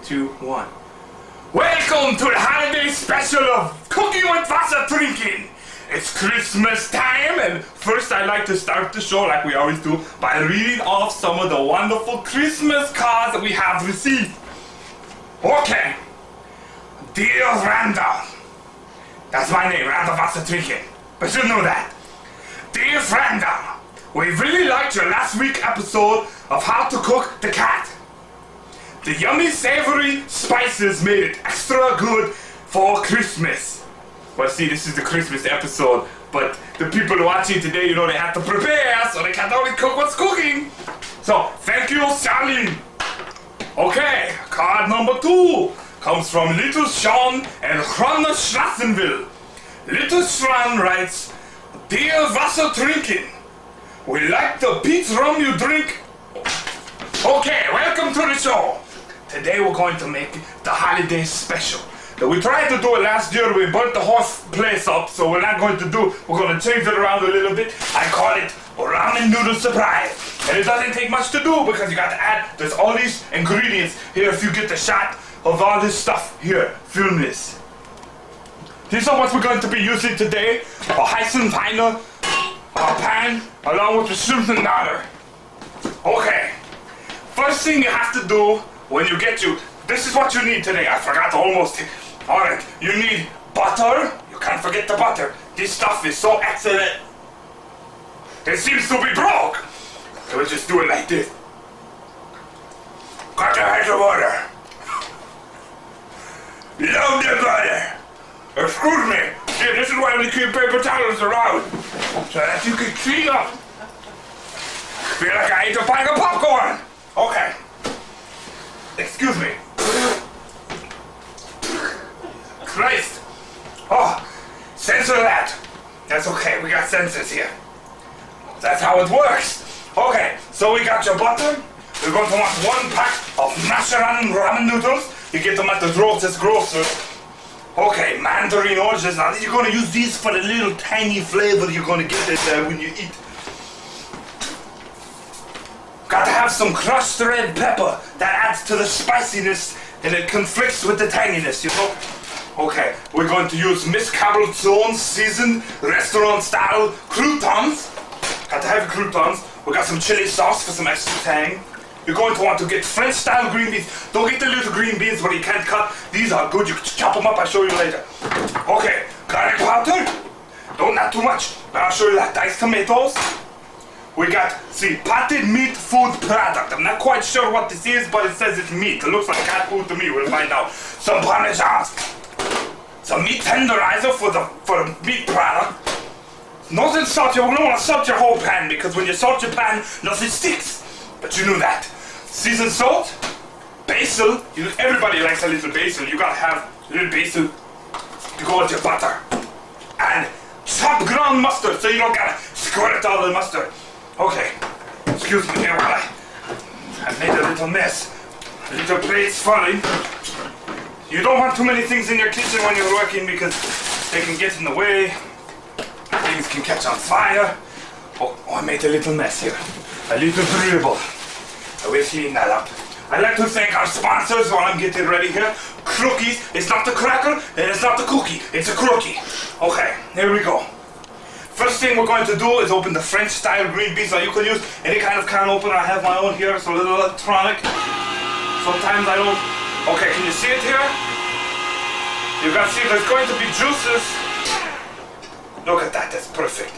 2, 1. Welcome to the holiday special of Cooking with Wasser Trinken. It's Christmas time, and first I'd like to start the show like we always do by reading off some of the wonderful Christmas cards that we have received. Okay. Dear Randa, that's my name, Randa Wasser Trinken, but you know that. Dear Randa, we really liked your last week episode of how to cook the cat. The yummy savory spices made it extra good for Christmas. Well, see, this is the Christmas episode, but the people watching today, they have to prepare, so they can't only cook what's cooking. So, thank you, Charlene. Okay, card number 2 comes from Little Sean and Ronna Schlossenville. Little Sean writes, Dear Wasser Trinken, we like the peach rum you drink. Okay, welcome to the show. Today we're going to make the holiday special. Now, we tried to do it last year, we burnt the whole place up, so we're not going to we're going to change it around a little bit. I call it ramen noodle surprise. And it doesn't take much to do because you got to add, there's all these ingredients here if you get the shot of all this stuff. Here, film this. These are what we're going to be using today. A Heissen Weiner, a pan, along with the shrimp and nodder. Okay, first thing you have to do when you get this is what you need today. I forgot almost. Alright, you need butter. You can't forget the butter. This stuff is so excellent. It seems to be broke. So we'll just do it like this. Got your head of butter. Love the butter. Excuse me. See, this is why we keep paper towels around. So that you can clean up. Feel like I ate a bag of popcorn. Okay. Excuse me. Christ. Oh, censor that. That's okay, we got censors here. That's how it works. Okay, so we got your butter. We're going to want 1 pack of Nasharan ramen noodles. You get them at the grocer. Okay, mandarin oranges. Now you're going to use these for the little tiny flavor you're going to get when you eat. Got to have some crushed red pepper. That adds to the spiciness and it conflicts with the tanginess, Okay, we're going to use Miss Cablezone's seasoned restaurant-style croutons. Got to have croutons. We got some chili sauce for some extra tang. You're going to want to get French-style green beans. Don't get the little green beans where you can't cut. These are good. You can chop them up. I'll show you later. Okay, garlic powder. Not too much. I'll show you that. Diced tomatoes. We got, potted meat food product. I'm not quite sure what this is, but it says it's meat. It looks like cat food to me. We'll find out. Some Parmesan. Some meat tenderizer for the meat product. Nothing salt. You don't want to salt your whole pan because when you salt your pan, nothing sticks. But you knew that. Seasoned salt, basil. Everybody likes a little basil. You gotta have a little basil to go with your butter. And chopped ground mustard, so you don't gotta squirt all the mustard. Okay, excuse me here while I made a little mess. A little plate's falling. You don't want too many things in your kitchen when you're working because they can get in the way. Things can catch on fire. Oh, I made a little mess here. A little dribble. I will clean that up. I'd like to thank our sponsors while I'm getting ready here. Crookies. It's not the cracker and it's not the cookie. It's a crookie. Okay, here we go. First thing we're going to do is open the French-style green beans. Now you can use any kind of can opener. I have my own here. It's a little electronic. Sometimes I don't. Okay, can you see it here? You can see there's going to be juices. Look at that. That's perfect.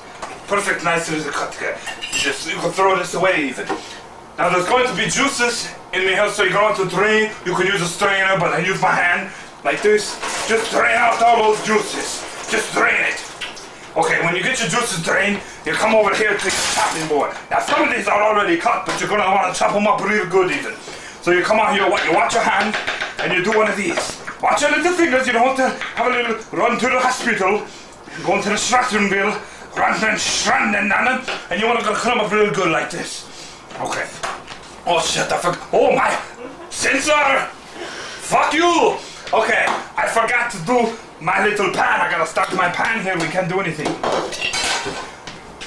Perfect, nice as a cut together. You can throw this away even. Now there's going to be juices in here, so you're going to drain. You can use a strainer, but I use my hand like this. Just drain out all those juices. Just drain it. Okay, when you get your juices drained, you come over here to your chopping board. Now some of these are already cut, but you're going to want to chop them up real good even. So you come out here, you watch your hand, and you do one of these. Watch your little fingers. You don't want to have a little run to the hospital, go into the Schlossenville, and you want to cut them up real good like this. Okay. Oh shit, oh my sensor! Fuck you! Okay, I forgot to do my little pan. I gotta start my pan here. We can't do anything.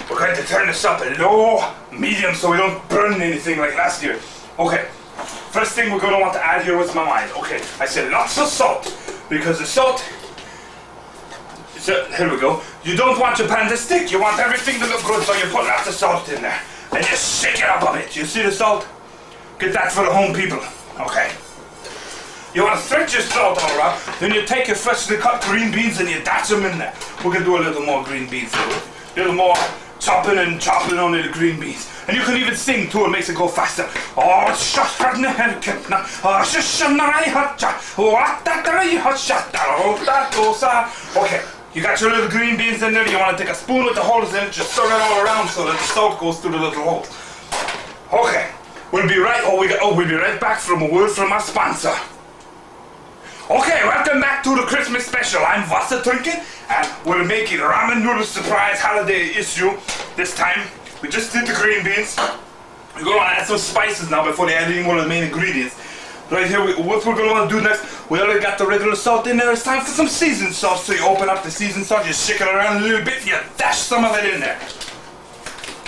We're going to turn this up a low, medium, so we don't burn anything like last year. Okay, First thing we're going to want to add here was my mind. Okay, I said lots of salt, because the salt, so here we go. You don't want your pan to stick, you want everything to look good, so you put lots of salt in there. And just shake it up a bit. You see the salt? Get that for the home people. Okay. You want to stretch your salt all around, then you take your freshly cut green beans and you dash them in there. We're going to do a little more green beans. A little more chopping on the green beans. And you can even sing too, it makes it go faster. Oh, okay, you got your little green beans in there. You want to take a spoon with the holes in it, just stir it all around so that the salt goes through the little holes. Okay, we'll be right back from a word from our sponsor. Okay, welcome back to the Christmas special. I'm Wasser Trinken, and we're making ramen noodle surprise holiday issue. This time, we just did the green beans. We're going to add some spices now before they add any one of the main ingredients. Right here, what we're going to want to do next, we already got the regular salt in there. It's time for some seasoned salt. So you open up the seasoned salt, you shake it around a little bit, you dash some of it in there.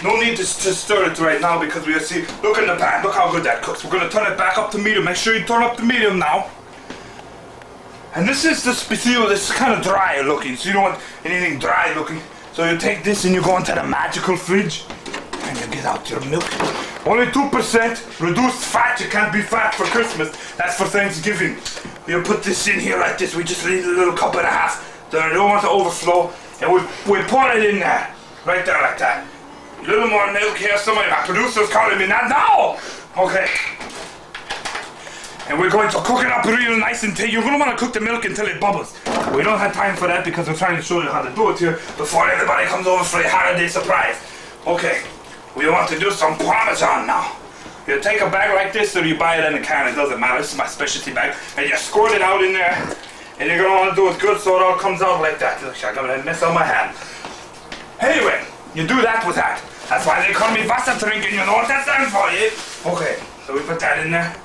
No need to stir it right now because we'll see. Look in the pan, look how good that cooks. We're going to turn it back up to medium. Make sure you turn up to medium now. And this is the special, this is kind of dry looking, so you don't want anything dry looking. So you take this and you go into the magical fridge and you get out your milk. Only 2% reduced fat. You can't be fat for Christmas. That's for Thanksgiving. You put this in here like this. We just need a little cup and a half. I don't want to overflow. And we pour it in there. Right there like that. A little more milk here. Somebody, my producer's calling me now. Okay. And we're going to cook it up real nice until you're going to want to cook the milk until it bubbles. We don't have time for that because we're trying to show you how to do it here before everybody comes over for a holiday surprise. Okay, we want to do some Parmesan now. You take a bag like this or you buy it in a can, it doesn't matter. This is my specialty bag. And you squirt it out in there. And you're going to want to do it good so it all comes out like that. Look, I'm going to mess up my hand. Anyway, you do that with that. That's why they call me Wasser Trinken. You know what that stands for, yeah? Okay, so we put that in there.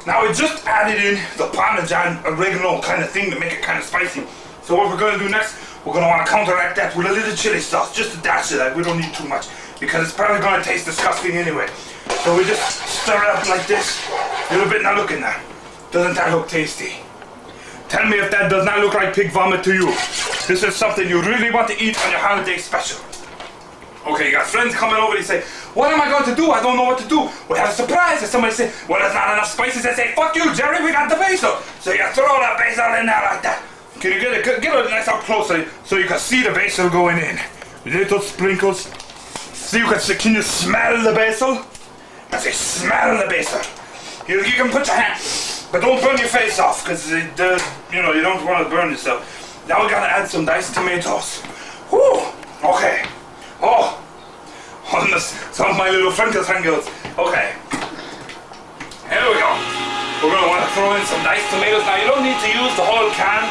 Now we just added in the Parmesan oregano kind of thing to make it kind of spicy. So what we're going to do next, we're going to want to counteract that with a little chili sauce, just a dash of that. We don't need too much because it's probably going to taste disgusting anyway. So we just stir it up like this, a little bit. Now look in there. Doesn't that look tasty? Tell me if that does not look like pig vomit to you. This is something you really want to eat on your holiday special. Okay, you got friends coming over, they say, what am I going to do? I don't know what to do. We have a surprise. And somebody say, well, there's not enough spices. They say, fuck you, Jerry, we got the basil. So you throw that basil in there like that. Can you get it nice up closer so you can see the basil going in? Little sprinkles. So can you smell the basil? I say, smell the basil. You can put your hand, but don't burn your face off because you don't want to burn yourself. Now we gotta add some diced tomatoes. Whew, okay. Oh, some of my little Frankensteins. Okay, here we go. We're going to want to throw in some diced tomatoes. Now you don't need to use the whole can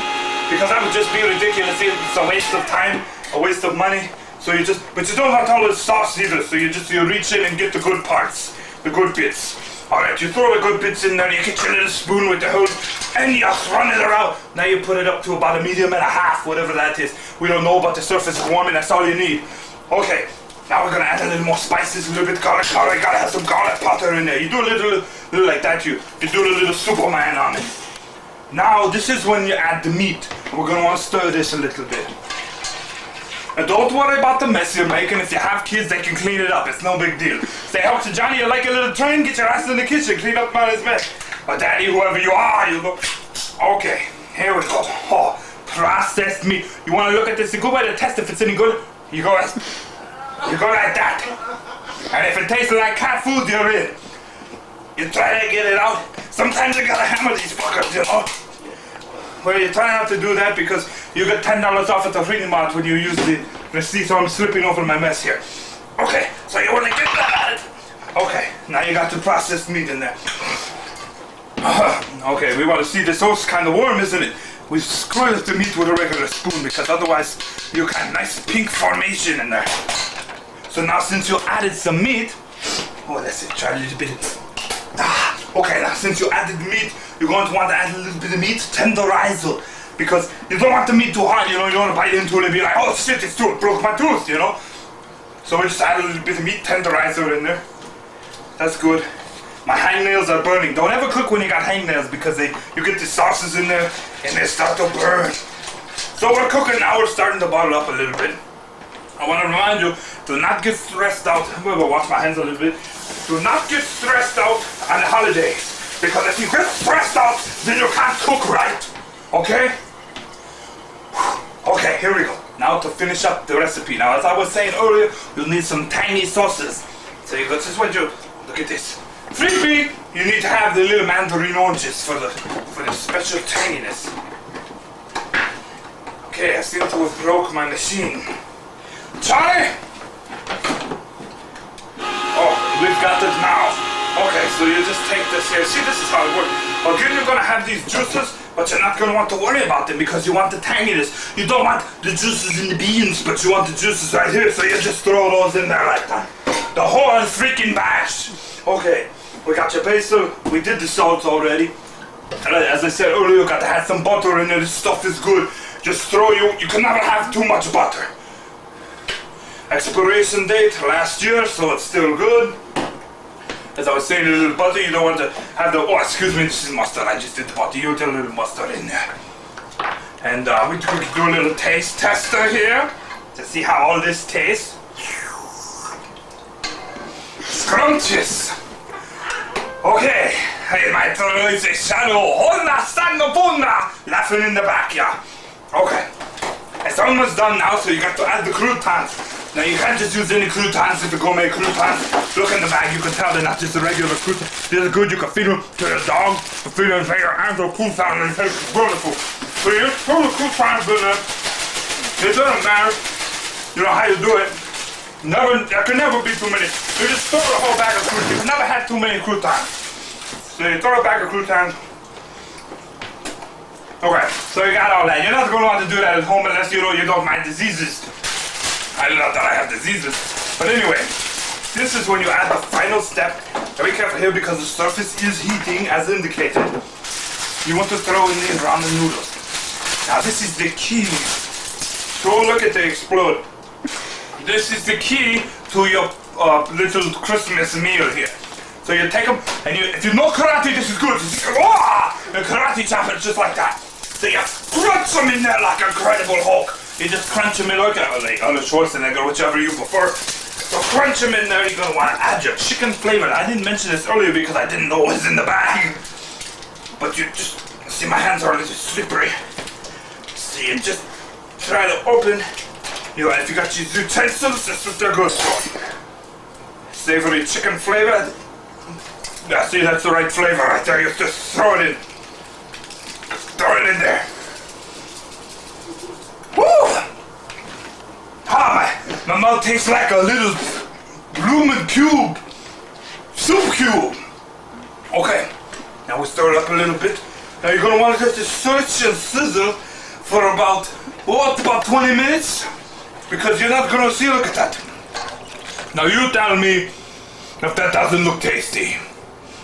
because that would just be ridiculous. It's a waste of time, a waste of money. So but you don't have all the sauce either. So you reach in and get the good parts, the good bits. All right, you throw the good bits in there. You get your little spoon with the hood, and you run it around. Now you put it up to about a medium and a half, whatever that is. We don't know, but the surface is warm, and that's all you need. Okay, now we're gonna add a little more spices, a little bit garlic powder. You gotta have some garlic powder in there. You do a little like that. You do a little Superman on it. Now this is when you add the meat. We're gonna want to stir this a little bit. And don't worry about the mess you're making. If you have kids, they can clean it up. It's no big deal. Say, help to Johnny, you like a little train? Get your ass in the kitchen, clean up Mama's mess. Or Daddy, whoever you are, you go. Okay, here we go. Oh, processed meat. You want to look at this? A good way to test if it's any good. You go like that. And if it tastes like cat food, you're in. You try to get it out. Sometimes you gotta hammer these fuckers, you know. Well, you try not to do that because you get $10 off at the Freedom Mart when you use the receipt, so I'm slipping over my mess here. Okay, so you wanna get that at it. Okay, now you got the processed meat in there. Okay, we want to see this sauce kind of warm, isn't it? We squeeze the meat with a regular spoon because otherwise you got a nice pink formation in there. So now since you added some meat, let's see, try a little bit. Okay, now since you added meat, you're going to want to add a little bit of meat tenderizer because you don't want the meat too hard, you know, you don't want to bite into it and be like, oh shit, it broke my tooth, you know. So we just add a little bit of meat tenderizer in there. That's good. My hangnails are burning. Don't ever cook when you got hangnails because you get the sauces in there and they start to burn. So we're cooking now. We're starting to bottle up a little bit. I want to remind you, do not get stressed out. I'm going to wash my hands a little bit. Do not get stressed out on the holidays. Because if you get stressed out, then you can't cook right. Okay? Okay, here we go. Now to finish up the recipe. Now, as I was saying earlier, you'll need some tiny sauces. So you got this one, you look at this. Freebie, you need to have the little mandarin oranges for the special tanginess. Okay, I seem to have broke my machine. Charlie! Oh, we've got it now. Okay, so you just take this here. See, this is how it works. Again, you're gonna have these juices, but you're not gonna want to worry about them because you want the tanginess. You don't want the juices in the beans, but you want the juices right here, so you just throw those in there like that. The whole freaking bash. Okay, we got your basil. We did the salt already. As I said earlier, you got to have some butter in there. This stuff is good. Just you can never have too much butter. Expiration date last year, so it's still good. As I was saying, a little butter, you don't want to have the, oh excuse me, this is mustard, I just did the butter, you get a little mustard in there. And we could do a little taste tester here, to see how all this tastes. Scrumptious! Okay, hey my is a shadow, hola, stanno bunda, laughing in the back, yeah. Okay, it's almost done now, so you got to add the croutons. Now you can't just use any croutons if you go make croutons. Look in the bag, you can tell they're not just a regular crouton. They're good, you can feed them to your dog, you can feed them to your aunt or crouton, and it's beautiful. So you just throw the croutons in there. It doesn't matter, you know how you do it. There can never be too many. You just throw the whole bag of croutons. You can never have too many croutons. So you throw a bag of croutons. Okay, so you got all that. You're not going to want to do that at home unless you know you don't mind diseases. I don't know that I have diseases. But anyway, this is when you add the final step. Very careful here because the surface is heating as indicated. You want to throw in the ramen noodles. Now this is the key. So look at they explode. This is the key to your little Christmas meal here. So you take them, and if you know karate, this is good. The karate chop it just like that. So you crunch them in there like a Incredible Hulk. You just crunch them in like Arnold Schwarzenegger, whichever you prefer. So crunch them in there. You're gonna want to add your chicken flavor. I didn't mention this earlier because I didn't know it was in the bag. But you just see my hands are a little slippery. So you just try to open. You know, if you got these utensils, that's what they're good for. Savory chicken flavor. Yeah, see, that's the right flavor right there. You just throw it in. Throw it in there. Woo! Ah, my mouth tastes like a little blooming cube. Soup cube. Okay, now we stir it up a little bit. Now you're gonna want to just search and sizzle for about 20 minutes? Because you're not gonna see, look at that. Now you tell me if that doesn't look tasty.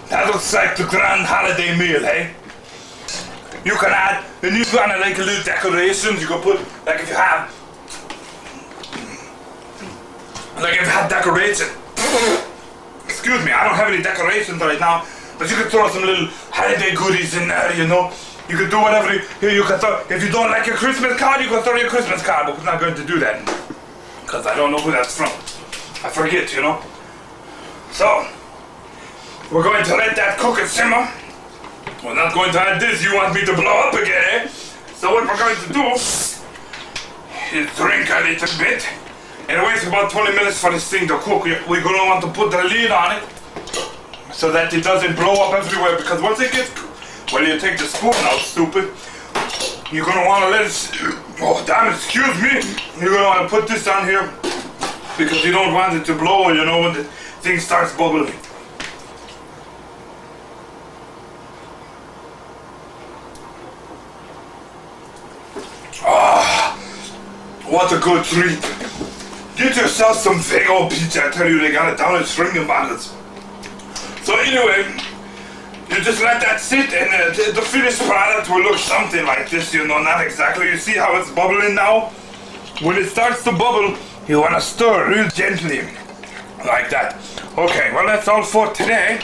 That looks like the grand holiday meal, eh? You can add, and you can like a little decorations. You can put, like if you have decoration. Excuse me, I don't have any decorations right now, but you can throw some little holiday goodies in there, you know. You can do whatever, you can throw, if you don't like your Christmas card, you can throw your Christmas card, but we're not going to do that, because I don't know who that's from. I forget, you know. So, we're going to let that cook and simmer. We're not going to add this. You want me to blow up again, eh? So what we're going to do is drink a little bit. And it waits about 20 minutes for this thing to cook. We're going to want to put the lid on it so that it doesn't blow up everywhere. Because once it gets, well, you take the spoon out, stupid. You're going to want to let it, oh damn it, excuse me. You're going to want to put this on here because you don't want it to blow, you know, when the thing starts bubbling. What a good treat. Get yourself some big old pizza. I tell you, they got it down at Trinken bottles. So anyway, you just let that sit and the finished product will look something like this, you know, not exactly. You see how it's bubbling now? When it starts to bubble, you want to stir real gently, like that. Okay, well that's all for today.